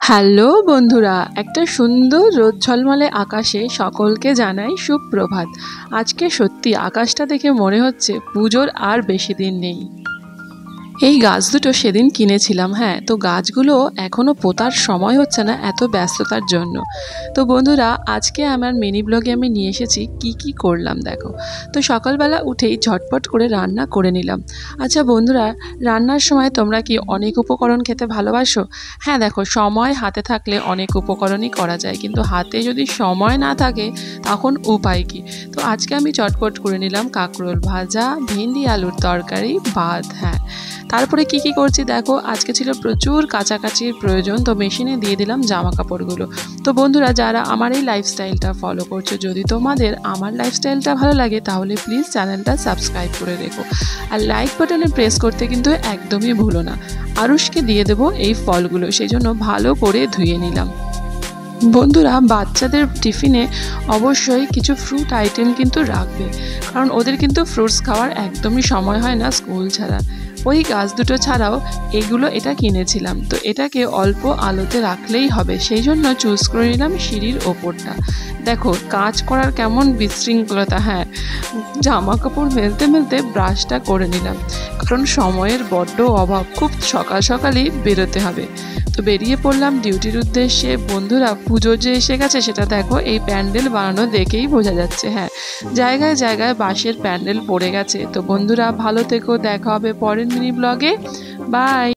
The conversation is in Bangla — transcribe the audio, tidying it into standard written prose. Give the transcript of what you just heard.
হ্যালো বন্ধুরা, একটা সুন্দর রোদ ঝলমলে আকাশে সকলকে জানাই সুপ্রভাত। আজকে সত্যি আকাশটা দেখে মনে হচ্ছে পুজোর আর বেশি দিন নেই। এই গাছ দুটো সেদিন কিনেছিলাম। হ্যাঁ, তো গাছগুলো এখনও পোতার সময় হচ্ছে না এত ব্যস্ততার জন্য। তো বন্ধুরা, আজকে আমার মিনি ব্লগে আমি নিয়ে এসেছি কি করলাম দেখো। তো সকালবেলা উঠেই ঝটপট করে রান্না করে নিলাম। আচ্ছা বন্ধুরা, রান্নার সময় তোমরা কি অনেক উপকরণ খেতে ভালোবাসো? হ্যাঁ দেখো, সময় হাতে থাকলে অনেক উপকরণই করা যায়, কিন্তু হাতে যদি সময় না থাকে তখন উপায় কি? তো আজকে আমি চটপট করে নিলাম কাঁকরোল ভাজা, ভেন্ডি আলুর তরকারি, ভাত। হ্যাঁ, তারপরে কি করছি দেখো, আজকে ছিল প্রচুর কাচাকাচির প্রয়োজন, তো মেশিনে দিয়ে দিলাম জামা কাপড়গুলো। তো বন্ধুরা, যারা আমার এই লাইফস্টাইলটা ফলো করছো, যদি তোমাদের আমার লাইফস্টাইলটা ভালো লাগে তাহলে প্লিজ চ্যানেলটা সাবস্ক্রাইব করে রেখো, আর লাইক বাটনে প্রেস করতে কিন্তু একদমই ভুলো না। আরুষকে দিয়ে দেবো এই ফলগুলো, সেই জন্য ভালো করে ধুয়ে নিলাম। বন্ধুরা, বাচ্চাদের টিফিনে অবশ্যই কিছু ফ্রুট আইটেম কিন্তু রাখবে, কারণ ওদের কিন্তু ফ্রুটস খাওয়ার একদমই সময় হয় না স্কুল ছাড়া। ওই গাছ দুটো ছাড়াও এটা কিনেছিলাম, তো এটাকে অল্প আলোতে রাখলেই হবে, সেই জন্য চুজ করে নিলাম সিঁড়ির ওপরটা। দেখো কাজ করার কেমন বিশৃঙ্খলতা। হ্যাঁ, জামা কাপড় মেলতে মেলতে ব্রাশটা করে নিলাম, কারণ সময়ের বড্ড অভাব, খুব সকাল সকালই বেরোতে হবে। তো বেরিয়ে পড়লাম ডিউটির উদ্দেশ্যে। বন্ধুরা, পুজো যে এসে গেছে সেটা দেখো, এই প্যান্ডেল বানানো দেখেই বোঝা যাচ্ছে। হ্যাঁ, জায়গায় জায়গায় বাঁশের প্যান্ডেল পড়ে গেছে। তো বন্ধুরা, ভালো থেকো, দেখা হবে পরের মিনি ব্লগে। বাই।